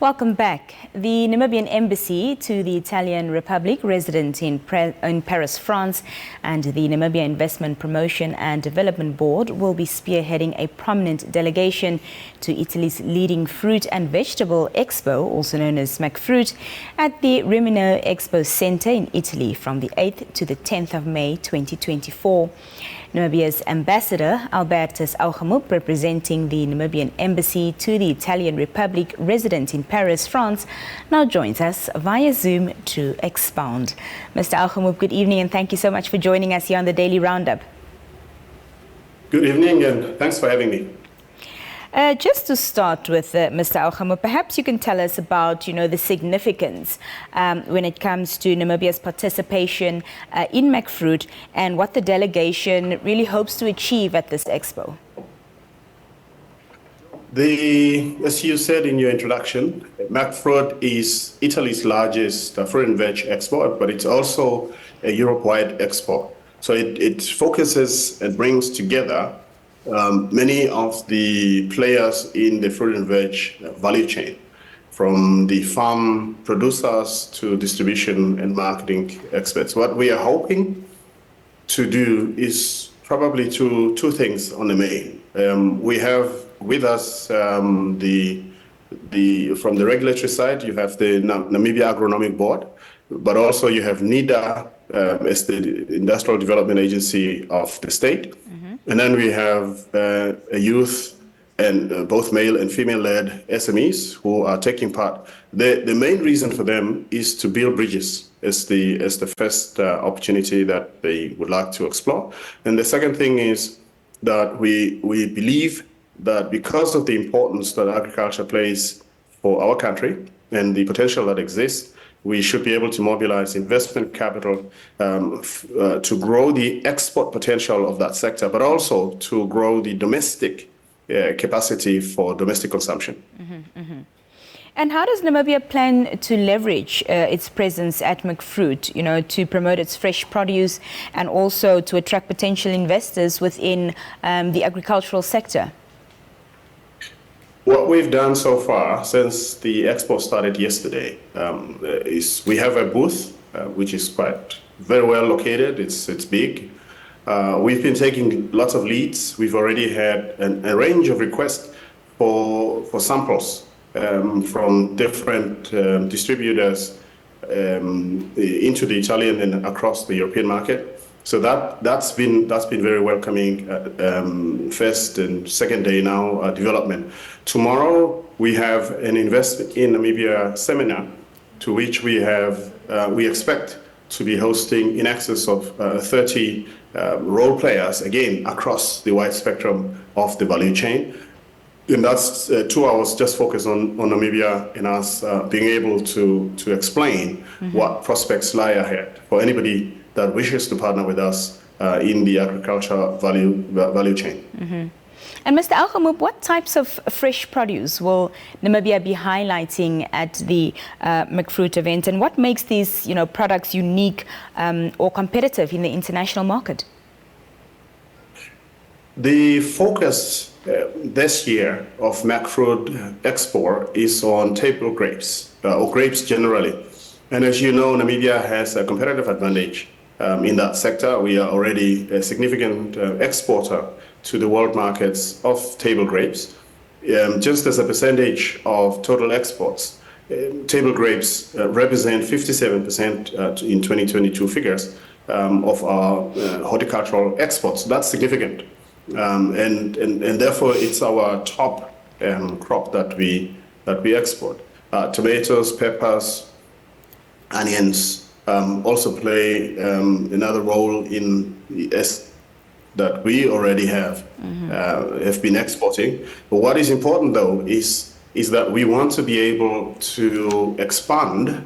Welcome back. The Namibian Embassy to the Italian Republic, resident in Paris, France, and the Namibia Investment Promotion and Development Board will be spearheading a prominent delegation to Italy's leading Fruit and Vegetable Expo, also known as MACFRUT, at the Rimini Expo Centre in Italy from the 8th to the 10th of May 2024. Namibia's ambassador, Albertus Augemup, representing the Namibian Embassy to the Italian Republic, resident in Paris, France, now joins us via Zoom to expound. Mr. Augemup, good evening and thank you so much for joining us here on the Daily Roundup. Good evening and thanks for having me. Just to start with, Mr. Augemup, perhaps you can tell us about, the significance when it comes to Namibia's participation in MACFRUT and what the delegation really hopes to achieve at this expo. As you said in your introduction, MACFRUT is Italy's largest fruit and veg export, but it's also a Europe-wide export. So it focuses and brings together many of the players in the fruit and veg value chain, from the farm producers to distribution and marketing experts. What we are hoping to do is probably two things on the main. We have with us from the regulatory side, you have the Namibia Agronomic Board, but also you have NIDA as the Industrial Development Agency of the state. And then we have a youth and both male and female-led SMEs who are taking part. The main reason for them is to build bridges as the first opportunity that they would like to explore. And the second thing is that we believe that because of the importance that agriculture plays for our country and the potential that exists, we should be able to mobilize investment capital to grow the export potential of that sector, but also to grow the domestic capacity for domestic consumption. And how does Namibia plan to leverage its presence at MACFRUT, to promote its fresh produce and also to attract potential investors within the agricultural sector? What we've done so far since the expo started yesterday is we have a booth, which is very well located. It's big. We've been taking lots of leads. We've already had a range of requests for samples from different distributors into the Italian and across the European market. So that's been very welcoming. First and second day now development. Tomorrow we have an Invest in Namibia seminar, to which we expect to be hosting in excess of 30 role players, again across the wide spectrum of the value chain. And that's 2 hours just focused on Namibia and us being able to explain what prospects lie ahead for anybody that wishes to partner with us in the agriculture value chain. And Mr. Augemup, what types of fresh produce will Namibia be highlighting at the MACFRUT event, and what makes these products unique or competitive in the international market? The focus this year of MACFRUT Expo is on table grapes, or grapes generally. And as you know, Namibia has a competitive advantage in that sector. We are already a significant exporter to the world markets of table grapes. Just as a percentage of total exports, table grapes represent 57% in 2022 figures of our horticultural exports. That's significant. And therefore it's our top crop that we export. Tomatoes, peppers, onions also play another role in that we already have been exporting. But what is important though is that we want to be able to expand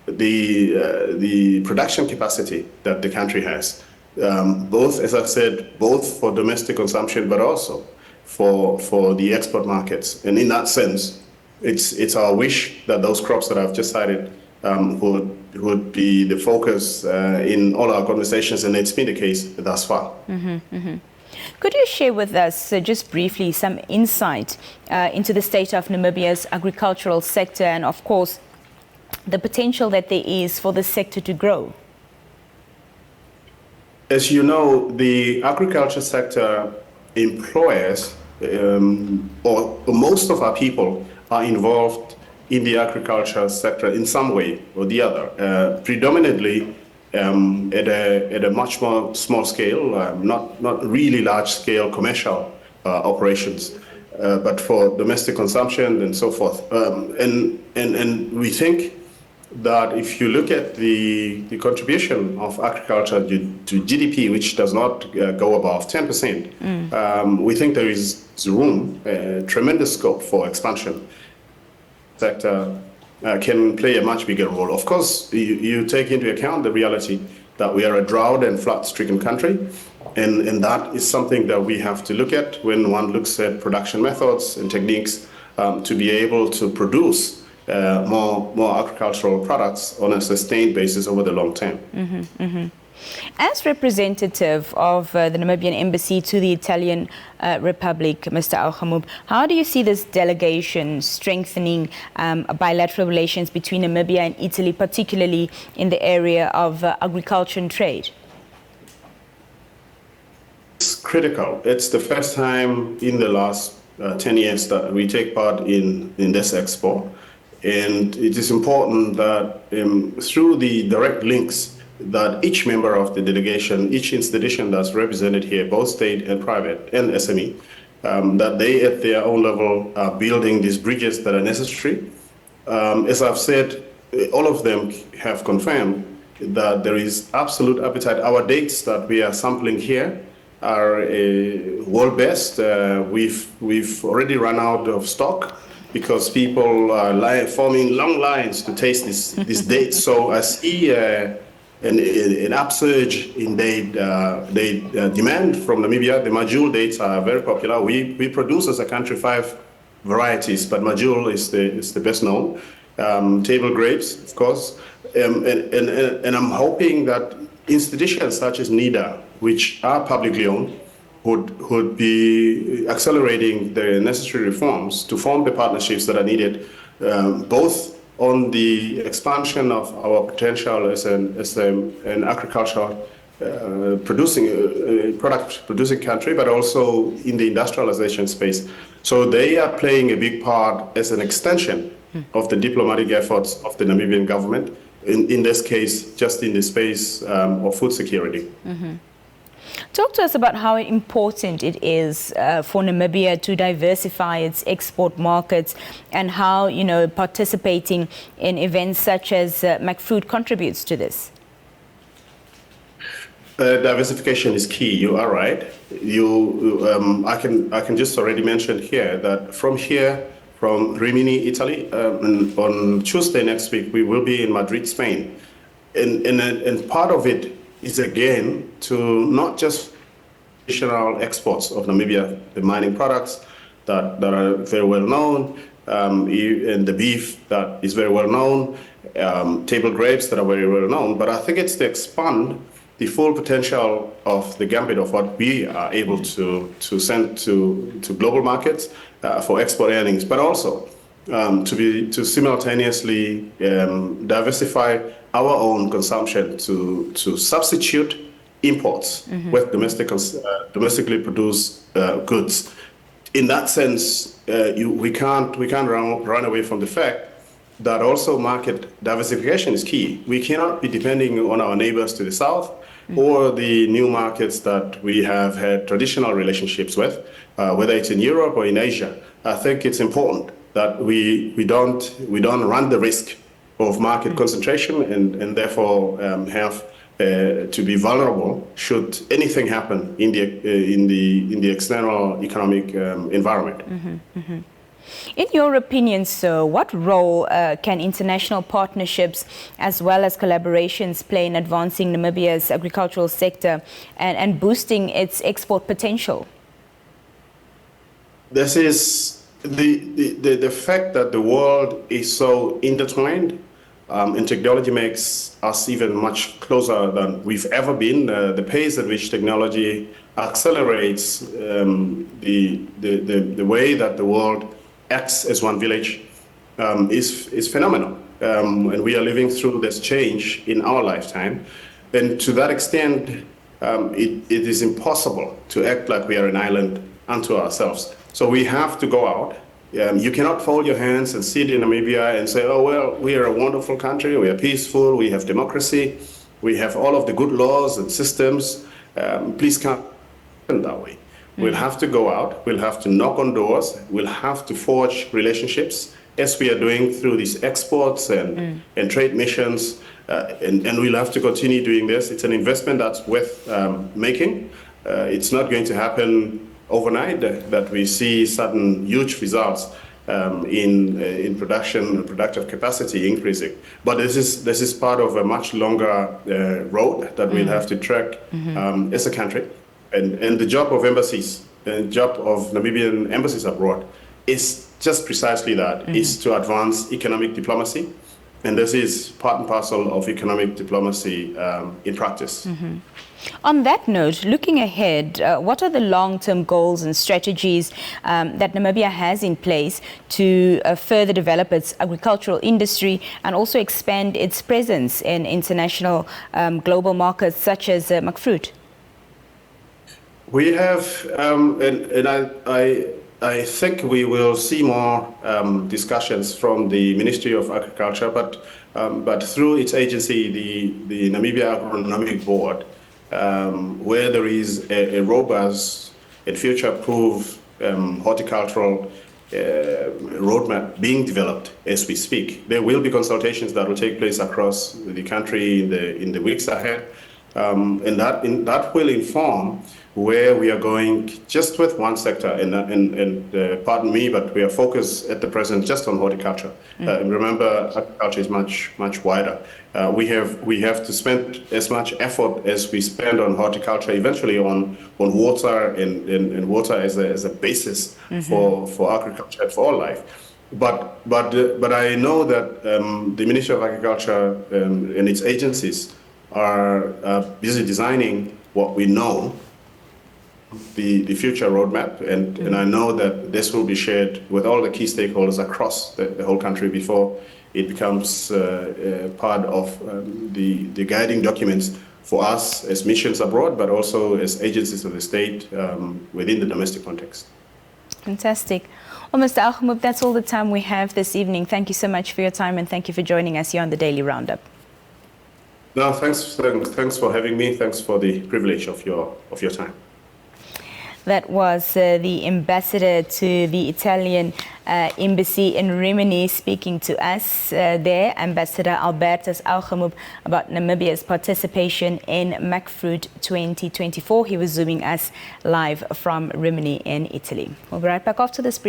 the production capacity that the country has. Both, as I've said, both for domestic consumption, but also for the export markets. And in that sense, it's our wish that those crops that I've just cited would be the focus in all our conversations, and it's been the case thus far. Could you share with us just briefly some insight into the state of Namibia's agricultural sector and, of course, the potential that there is for the sector to grow? As you know, the agriculture sector employers, or most of our people are involved in the agriculture sector in some way or the other, predominantly at a much more small scale, not really large scale commercial operations, but for domestic consumption and so forth. And we think that if you look at the contribution of agriculture to GDP, which does not go above 10%, we think there is room, tremendous scope for expansion. Sector can play a much bigger role. Of course, you take into account the reality that we are a drought and flood-stricken country, and that is something that we have to look at when one looks at production methods and techniques to be able to produce more agricultural products on a sustained basis over the long term. As representative of the Namibian Embassy to the Italian Republic, Mr. Al-Hamoub, how do you see this delegation strengthening bilateral relations between Namibia and Italy, particularly in the area of agriculture and trade? It's critical. It's the first time in the last 10 years that we take part in this expo. And it is important that through the direct links that each member of the delegation, each institution that's represented here, both state and private and SME, that they at their own level are building these bridges that are necessary. As I've said, all of them have confirmed that there is absolute appetite. Our dates that we are sampling here are world best. We've already run out of stock because people are forming long lines to taste these dates. So I see an upsurge in demand from Namibia. The Majul dates are very popular. We produce as a country 5 varieties, but Majul is the best known. Table grapes, of course. And I'm hoping that institutions such as NIDA, which are publicly owned, would be accelerating the necessary reforms to form the partnerships that are needed, both on the expansion of our potential as an agricultural product producing country, but also in the industrialization space. So they are playing a big part as an extension of the diplomatic efforts of the Namibian government, in this case, just in the space of food security. Talk to us about how important it is for Namibia to diversify its export markets and how, participating in events such as MACFRUT contributes to this. Diversification is key. You are right. I can just already mention here that from Rimini, Italy, on Tuesday next week, we will be in Madrid, Spain. And part of it is again to not just traditional exports of Namibia, the mining products that are very well known, and the beef that is very well known, table grapes that are very well known, but I think it's to expand the full potential of the gambit of what we are able to send to global markets for export earnings, but also to simultaneously diversify our own consumption to substitute imports with domestically produced goods. In that sense, we can't run away from the fact that also market diversification is key. We cannot be depending on our neighbors to the south or the new markets that we have had traditional relationships with, whether it's in Europe or in Asia. I think it's important that we don't run the risk of market concentration and therefore have to be vulnerable should anything happen in the external economic environment. In your opinion, sir, what role can international partnerships as well as collaborations play in advancing Namibia's agricultural sector and boosting its export potential? This is the fact that the world is so intertwined And technology makes us even much closer than we've ever been. The pace at which technology accelerates the way that the world acts as one village is phenomenal. And we are living through this change in our lifetime. And to that extent, it is impossible to act like we are an island unto ourselves. So we have to go out. You cannot fold your hands and sit in Namibia and say, oh, well, we are a wonderful country, we are peaceful, we have democracy, we have all of the good laws and systems. Please come that way. We'll have to go out, we'll have to knock on doors, we'll have to forge relationships as we are doing through these exports and trade missions. And we'll have to continue doing this. It's an investment that's worth making. It's not going to happen overnight that we see sudden huge results in production and productive capacity increasing. But this is part of a much longer road that we'll have to track as a country. And the job of embassies, the job of Namibian embassies abroad is just precisely that, is to advance economic diplomacy. And this is part and parcel of economic diplomacy in practice. On that note, looking ahead, what are the long-term goals and strategies that Namibia has in place to further develop its agricultural industry and also expand its presence in international global markets such as MACFRUT? We have, and I think we will see more discussions from the Ministry of Agriculture, but through its agency, the Namibia Agronomic Board, where there is a robust and future-proof horticultural roadmap being developed as we speak. There will be consultations that will take place across the country in the weeks ahead, and that will inform where we are going just with one sector, and pardon me, but we are focused at the present just on horticulture. Remember, agriculture is much wider. We have to spend as much effort as we spend on horticulture, eventually on water and water as a basis for agriculture and for all life. But I know that the Ministry of Agriculture and its agencies are busy designing what we know the future roadmap, and I know that this will be shared with all the key stakeholders across the whole country before it becomes part of the guiding documents for us as missions abroad, but also as agencies of the state within the domestic context. Fantastic. Well, Mr. Algemub, that's all the time we have this evening. Thank you so much for your time, and thank you for joining us here on the Daily Roundup. No, thanks for having me. Thanks for the privilege of your time. That was the ambassador to the Italian embassy in Rimini speaking to us there, Ambassador Albertus Algemub, about Namibia's participation in MACFRUT 2024. He was zooming us live from Rimini in Italy. We'll be right back after this brief.